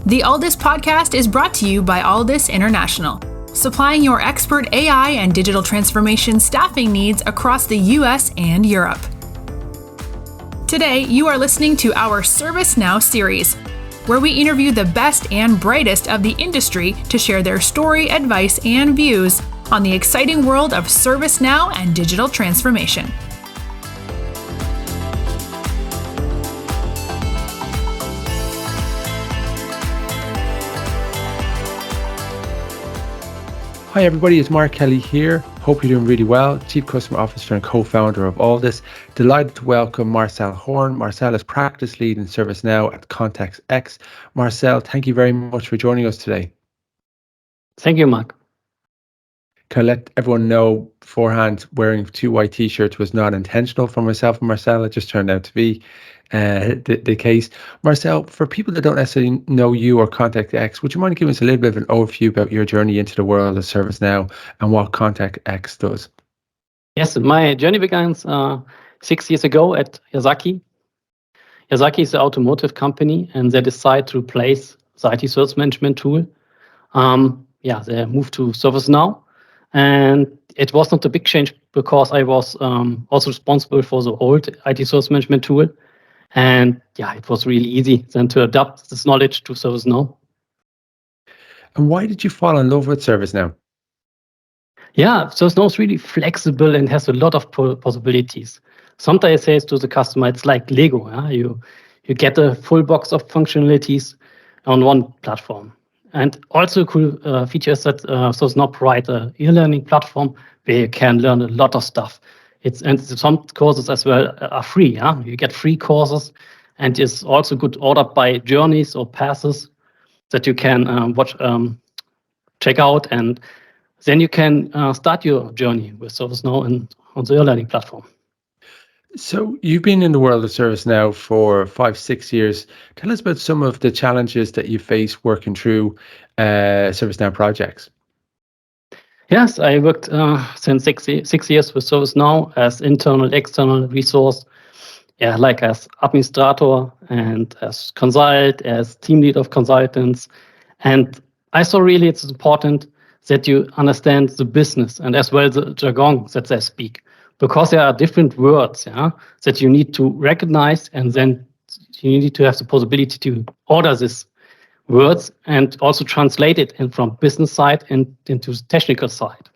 The Alldus podcast is brought to you by Alldus International, supplying your expert AI and digital transformation staffing needs across the US and Europe. Today, you are listening to our ServiceNow series, where we interview the best and brightest of the industry to share their story, advice, and views on the exciting world of ServiceNow and digital transformation. Hi everybody, it's Mark Kelly here. Hope you're doing really well. Chief Customer Officer and co-founder of Alldus. Delighted to welcome Marcel Horn. Marcel is practice lead in ServiceNow at Contec-X. Marcel, thank you very much for joining us today. Thank you, Mark. Can I let everyone know beforehand, wearing two white t-shirts was not intentional for myself and Marcel. It just turned out to be the case. Marcel, for people that don't necessarily know you or Contec-X, would you mind giving us a little bit of an overview about your journey into the world of ServiceNow and what Contec-X does? Yes, my journey began 6 years ago at Yazaki. Yazaki is an automotive company, and they decided to replace the IT service management tool. They moved to ServiceNow, and it was not a big change because I was also responsible for the old IT service management tool. And it was really easy then to adapt this knowledge to ServiceNow. And why did you fall in love with ServiceNow? Yeah, ServiceNow is really flexible and has a lot of possibilities. Sometimes I say to the customer, it's like Lego. Yeah? You get a full box of functionalities on one platform. And also a cool feature is that ServiceNow provides an e-learning platform where you can learn a lot of stuff. And some courses as well are free. Yeah? You get free courses, and it's also good ordered by journeys or passes that you can check out, and then you can start your journey with ServiceNow and on the e-learning platform. So you've been in the world of ServiceNow for 5-6 years. Tell us about some of the challenges that you face working through ServiceNow projects. Yes, I worked since 6 years with ServiceNow as internal, external resource, like as administrator and as consult, as team lead of consultants. And I saw really it's important that you understand the business and as well the jargon that they speak, because there are different words that you need to recognize, and then you need to have the possibility to order these words and also translate it from business side and into the technical side.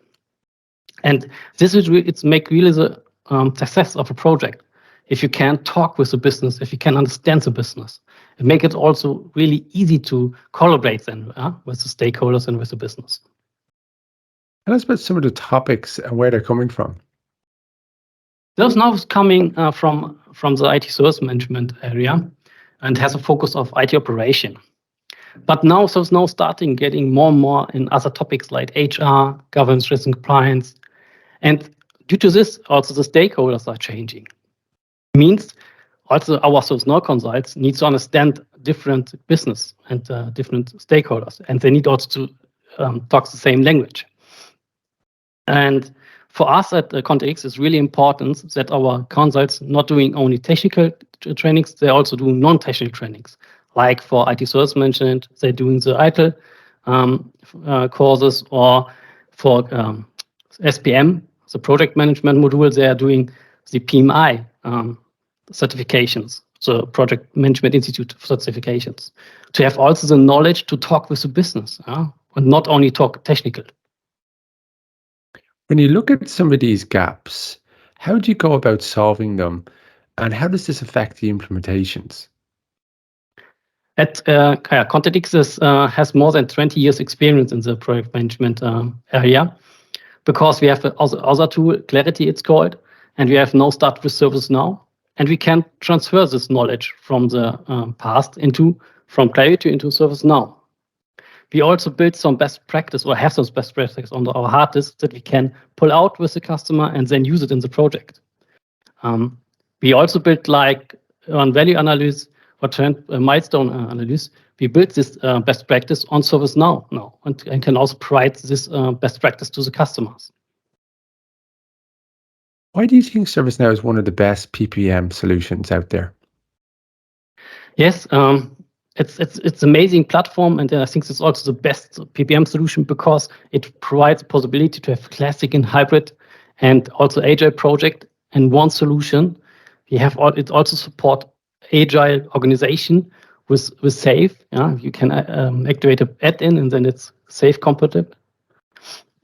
And this is it's make really the success of a project. If you can talk with the business, if you can understand the business, it make it also really easy to collaborate then with the stakeholders and with the business. Tell us about some of the topics and where they're coming from. ServiceNow is coming from the IT service management area and has a focus of IT operation. But now ServiceNow starting getting more and more in other topics like HR, governance, risk and compliance. And due to this, also the stakeholders are changing. It means also our ServiceNow consultants need to understand different business and different stakeholders. And they need also to talk the same language. And for us at Contec-X, it's really important that our consultants not doing only technical trainings, they're also doing non-technical trainings. Like for IT service management, they're doing the ITIL courses, or for SPM, the project management module, they are doing the PMI certifications, the Project Management Institute certifications, to have also the knowledge to talk with the business and not only talk technical. When you look at some of these gaps, how do you go about solving them, and how does this affect the implementations? At Contec-X has more than 20 years experience in the project management area, because we have other tool, Clarity it's called, and we have now started with ServiceNow, and we can transfer this knowledge from the past from Clarity into ServiceNow. We also built some best practice, or have some best practice on our hard disk that we can pull out with the customer and then use it in the project. We also built like on value analysis or milestone analysis. We built this best practice on ServiceNow now, and can also provide this best practice to the customers. Why do you think ServiceNow is one of the best PPM solutions out there? Yes, it's amazing platform, and I think it's also the best PPM solution because it provides the possibility to have classic and hybrid and also agile project in one solution. It also support agile organization with Safe. Yeah, you can activate an add-in and then it's Safe compatible.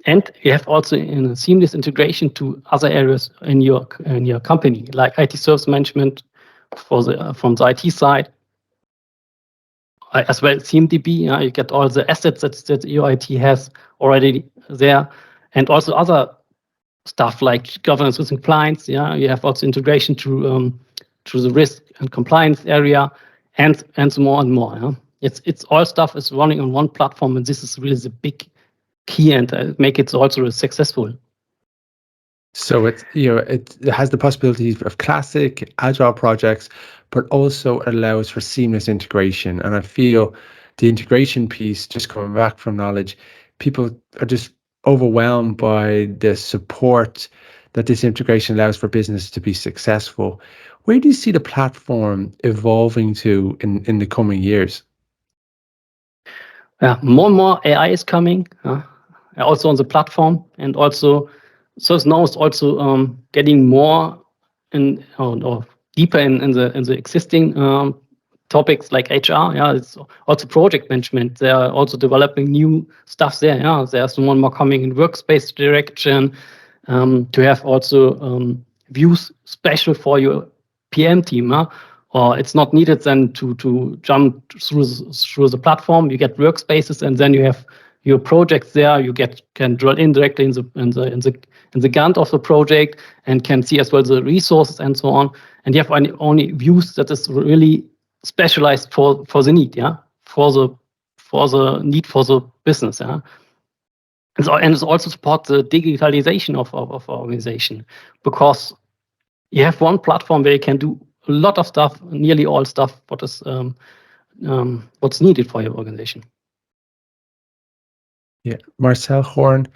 And you have also a seamless integration to other areas in your company, like IT service management from the IT side, as well as CMDB. You get all the assets that your IT has already there, and also other stuff like governance with compliance. Yeah, you have also integration to the risk and compliance area, and so more and more. Yeah? It's all stuff is running on one platform, and this is really the big key and make it also successful. So it has the possibilities of classic agile projects, but also allows for seamless integration. And I feel the integration piece, just coming back from knowledge, people are just overwhelmed by the support that this integration allows for business to be successful. Where do you see the platform evolving to in the coming years? More and more AI is coming, also on the platform, and also ServiceNow is also getting more in or deeper in the existing topics like HR. Yeah, it's also project management. They are also developing new stuff there. Yeah, there's one more coming in workspace direction to have also views special for your PM team. Or it's not needed then to jump through the platform. You get workspaces, and then you have your projects there. You can drill in directly in the Gantt of the project, and can see as well the resources and so on. And you have only views that is really specialized for the need, yeah, for the need for the business, yeah. And it also supports the digitalization of organization, because you have one platform where you can do a lot of stuff, nearly all stuff, what's needed for your organization. Yeah, Marcel Horn,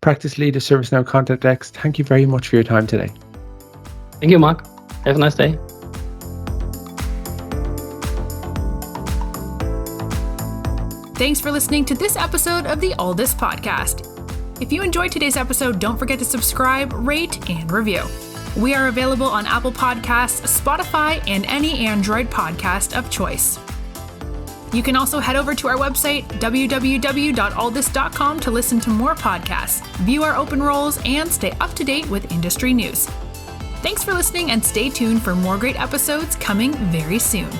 Practice Lead at ServiceNow Contec-X. Thank you very much for your time today. Thank you, Mark. Have a nice day. Thanks for listening to this episode of the Alldus podcast. If you enjoyed today's episode, don't forget to subscribe, rate, and review. We are available on Apple Podcasts, Spotify, and any Android podcast of choice. You can also head over to our website, www.alldus.com, to listen to more podcasts, view our open roles, and stay up to date with industry news. Thanks for listening, and stay tuned for more great episodes coming very soon.